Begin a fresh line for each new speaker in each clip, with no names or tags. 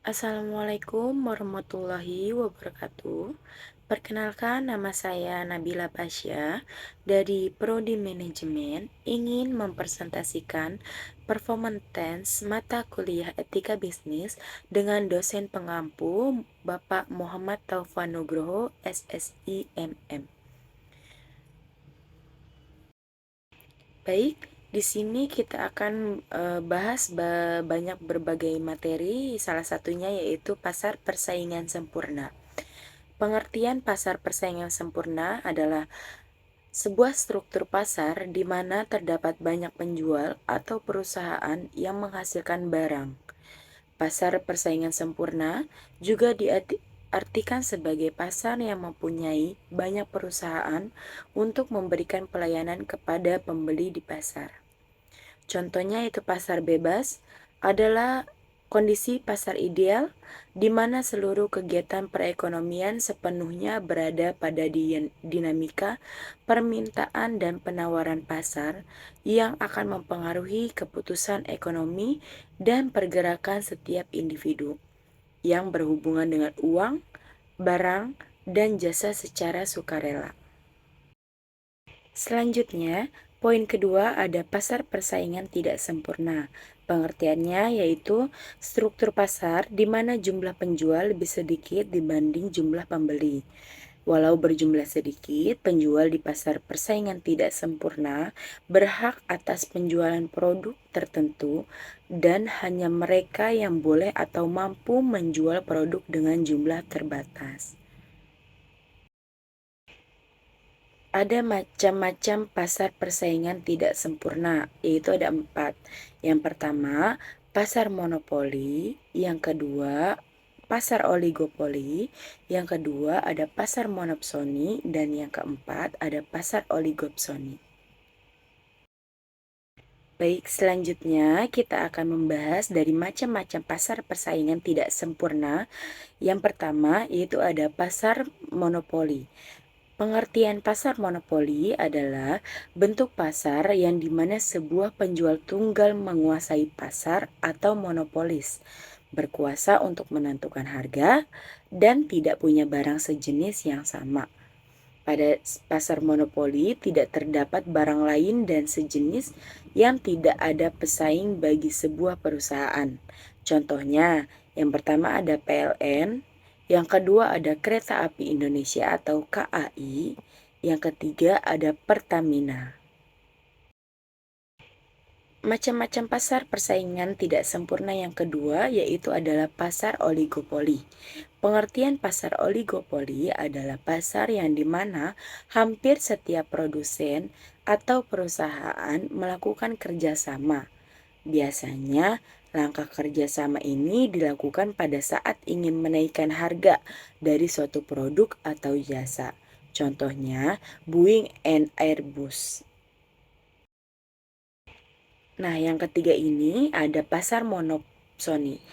Assalamualaikum warahmatullahi wabarakatuh. Perkenalkan, nama saya Nabila Pasha dari Prodi Manajemen, ingin mempresentasikan performance mata kuliah Etika Bisnis dengan dosen pengampu Bapak Muhammad Taufan Nugroho, SSI MM. Baik, di sini kita akan bahas banyak berbagai materi, salah satunya yaitu pasar persaingan sempurna. Pengertian pasar persaingan sempurna adalah sebuah struktur pasar di mana terdapat banyak penjual atau perusahaan yang menghasilkan barang. Pasar persaingan sempurna juga diartikan sebagai pasar yang mempunyai banyak perusahaan untuk memberikan pelayanan kepada pembeli di pasar. Contohnya itu pasar bebas adalah kondisi pasar ideal di mana seluruh kegiatan perekonomian sepenuhnya berada pada dinamika permintaan dan penawaran pasar yang akan mempengaruhi keputusan ekonomi dan pergerakan setiap individu yang berhubungan dengan uang, barang, dan jasa secara sukarela. Selanjutnya, poin kedua ada pasar persaingan tidak sempurna. Pengertiannya yaitu struktur pasar di mana jumlah penjual lebih sedikit dibanding jumlah pembeli. Walau berjumlah sedikit, penjual di pasar persaingan tidak sempurna berhak atas penjualan produk tertentu dan hanya mereka yang boleh atau mampu menjual produk dengan jumlah terbatas. Ada macam-macam pasar persaingan tidak sempurna, yaitu ada 4. Yang pertama, pasar monopoli. Yang kedua, pasar oligopoli. Yang kedua, ada pasar monopsoni. Dan yang keempat, ada pasar oligopsoni. Baik, selanjutnya kita akan membahas dari macam-macam pasar persaingan tidak sempurna. Yang pertama, yaitu ada pasar monopoli. Pengertian pasar monopoli adalah bentuk pasar yang dimana sebuah penjual tunggal menguasai pasar atau monopolis, berkuasa untuk menentukan harga dan tidak punya barang sejenis yang sama. Pada pasar monopoli tidak terdapat barang lain dan sejenis yang tidak ada pesaing bagi sebuah perusahaan. Contohnya, yang pertama ada PLN, yang kedua ada Kereta Api Indonesia atau KAI, yang ketiga ada Pertamina. Macam-macam pasar persaingan tidak sempurna yang kedua yaitu adalah pasar oligopoli. Pengertian pasar oligopoli adalah pasar yang dimana hampir setiap produsen atau perusahaan melakukan kerjasama. Biasanya, langkah kerjasama ini dilakukan pada saat ingin menaikkan harga dari suatu produk atau jasa. Contohnya, Boeing and Airbus. Nah, yang ketiga ini ada pasar monopsoni.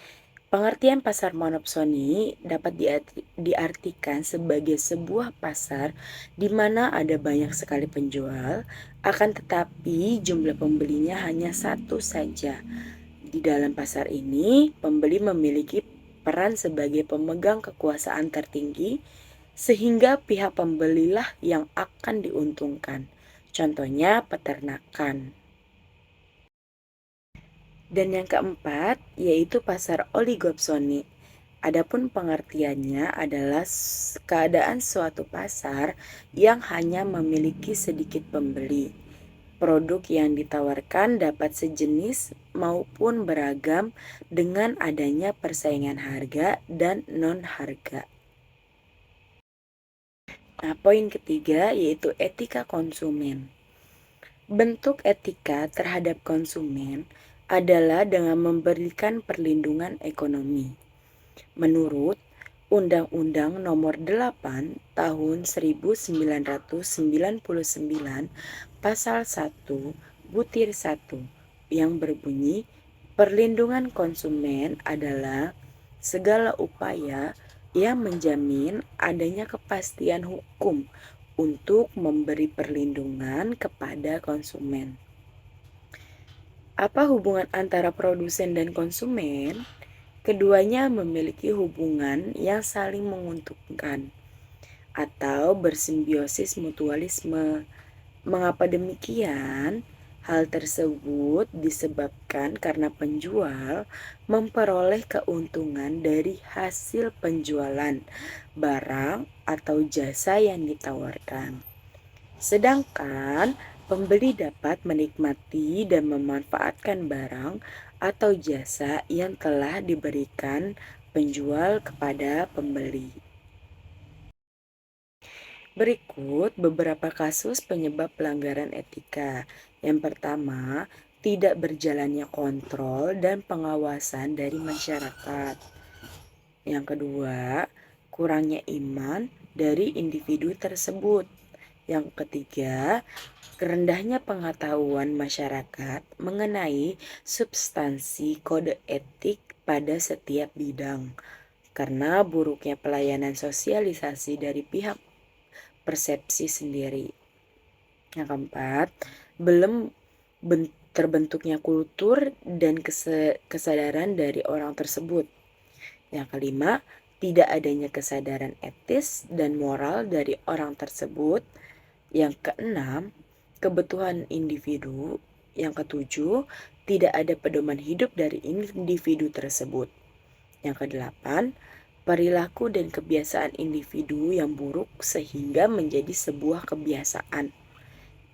Pengertian pasar monopsoni dapat diartikan sebagai sebuah pasar di mana ada banyak sekali penjual, akan tetapi jumlah pembelinya hanya satu saja. Di dalam pasar ini, pembeli memiliki peran sebagai pemegang kekuasaan tertinggi, sehingga pihak pembelilah yang akan diuntungkan. Contohnya peternakan. Dan yang keempat, yaitu pasar oligopsoni. Adapun pengertiannya adalah keadaan suatu pasar yang hanya memiliki sedikit pembeli. Produk yang ditawarkan dapat sejenis maupun beragam dengan adanya persaingan harga dan non-harga. Nah, poin ketiga yaitu etika konsumen. Bentuk etika terhadap konsumen adalah dengan memberikan perlindungan ekonomi. Menurut Undang-Undang Nomor 8 Tahun 1999 Pasal 1 Butir 1 yang berbunyi perlindungan konsumen adalah segala upaya yang menjamin adanya kepastian hukum untuk memberi perlindungan kepada konsumen. Apa hubungan antara produsen dan konsumen? Keduanya memiliki hubungan yang saling menguntungkan atau bersimbiosis mutualisme. Mengapa demikian? Hal tersebut disebabkan karena penjual memperoleh keuntungan dari hasil penjualan barang atau jasa yang ditawarkan. Sedangkan pembeli dapat menikmati dan memanfaatkan barang atau jasa yang telah diberikan penjual kepada pembeli. Berikut beberapa kasus penyebab pelanggaran etika. Yang pertama, tidak berjalannya kontrol dan pengawasan dari masyarakat. Yang kedua, kurangnya iman dari individu tersebut. Yang ketiga, rendahnya pengetahuan masyarakat mengenai substansi kode etik pada setiap bidang. Karena buruknya pelayanan sosialisasi dari pihak persepsi sendiri. Yang keempat, belum terbentuknya kultur dan kesadaran dari orang tersebut. Yang kelima, tidak adanya kesadaran etis dan moral dari orang tersebut. Yang keenam, kebutuhan individu. Yang ketujuh, tidak ada pedoman hidup dari individu tersebut. Yang kedelapan, perilaku dan kebiasaan individu yang buruk sehingga menjadi sebuah kebiasaan.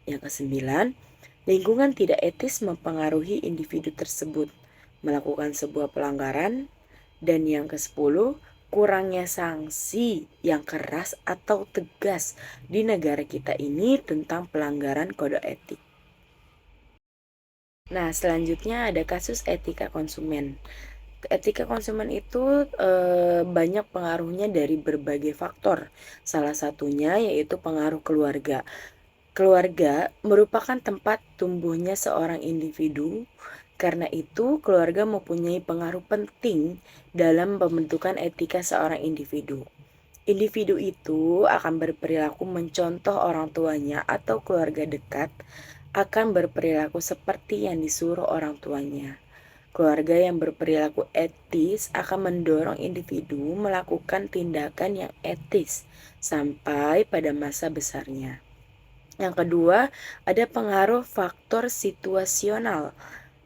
Yang kesembilan, lingkungan tidak etis mempengaruhi individu tersebut melakukan sebuah pelanggaran. Dan yang kesepuluh, kurangnya sanksi yang keras atau tegas di negara kita ini tentang pelanggaran kode etik. Nah, selanjutnya ada kasus etika konsumen. Etika konsumen itu banyak pengaruhnya dari berbagai faktor. Salah satunya yaitu pengaruh keluarga. Keluarga merupakan tempat tumbuhnya seorang individu. Karena itu, keluarga mempunyai pengaruh penting dalam pembentukan etika seorang individu. Individu itu akan berperilaku mencontoh orang tuanya atau keluarga dekat akan berperilaku seperti yang disuruh orang tuanya. Keluarga yang berperilaku etis akan mendorong individu melakukan tindakan yang etis sampai pada masa besarnya. Yang kedua, ada pengaruh faktor situasional,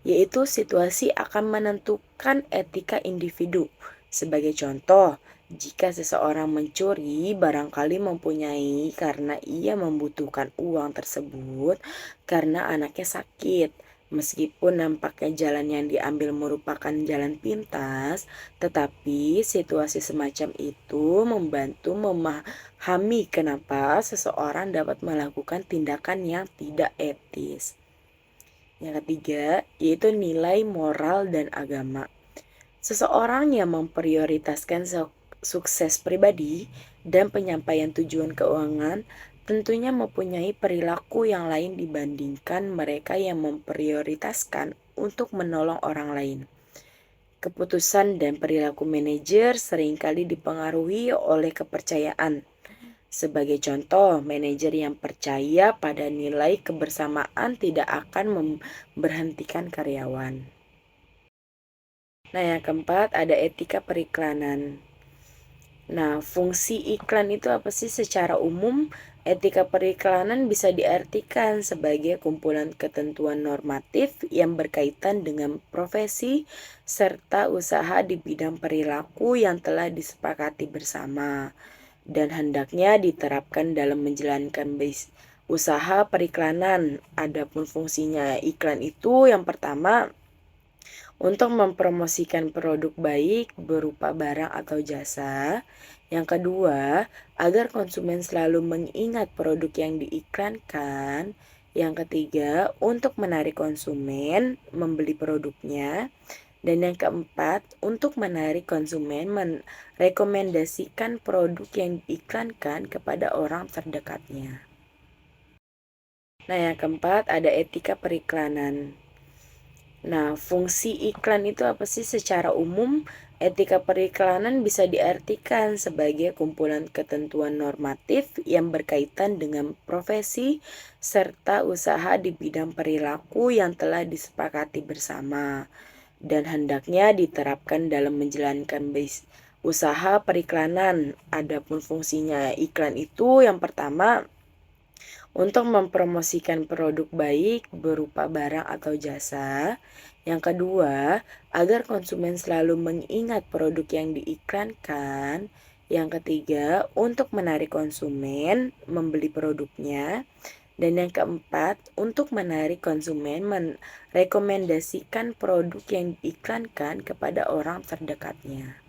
yaitu situasi akan menentukan etika individu. Sebagai contoh, jika seseorang mencuri, barangkali mempunyai karena ia membutuhkan uang tersebut karena anaknya sakit. Meskipun nampaknya jalan yang diambil merupakan jalan pintas, tetapi situasi semacam itu membantu memahami kenapa seseorang dapat melakukan tindakan yang tidak etis. Yang ketiga, yaitu nilai moral dan agama. Seseorang yang memprioritaskan sukses pribadi dan penyampaian tujuan keuangan tentunya mempunyai perilaku yang lain dibandingkan mereka yang memprioritaskan untuk menolong orang lain. Keputusan dan perilaku manajer seringkali dipengaruhi oleh kepercayaan. Sebagai contoh, manajer yang percaya pada nilai kebersamaan tidak akan memberhentikan karyawan. Nah, yang keempat ada etika periklanan. Nah, fungsi iklan itu apa sih? Secara umum, etika periklanan bisa diartikan sebagai kumpulan ketentuan normatif yang berkaitan dengan profesi serta usaha di bidang perilaku yang telah disepakati bersama dan hendaknya diterapkan dalam menjalankan usaha periklanan. Adapun fungsinya iklan itu yang pertama, untuk mempromosikan produk baik berupa barang atau jasa. Yang kedua, agar konsumen selalu mengingat produk yang diiklankan. Yang ketiga, untuk menarik konsumen membeli produknya. Dan yang keempat, untuk menarik konsumen merekomendasikan produk yang diiklankan kepada orang terdekatnya. Nah, yang keempat ada etika periklanan. Nah, fungsi iklan itu apa sih? Secara umum, etika periklanan bisa diartikan sebagai kumpulan ketentuan normatif yang berkaitan dengan profesi serta usaha di bidang perilaku yang telah disepakati bersama dan hendaknya diterapkan dalam menjalankan usaha periklanan. Adapun fungsinya iklan itu yang pertama untuk mempromosikan produk baik berupa barang atau jasa. Yang kedua, agar konsumen selalu mengingat produk yang diiklankan. Yang ketiga, untuk menarik konsumen membeli produknya. Dan yang keempat, untuk menarik konsumen merekomendasikan produk yang diiklankan kepada orang terdekatnya.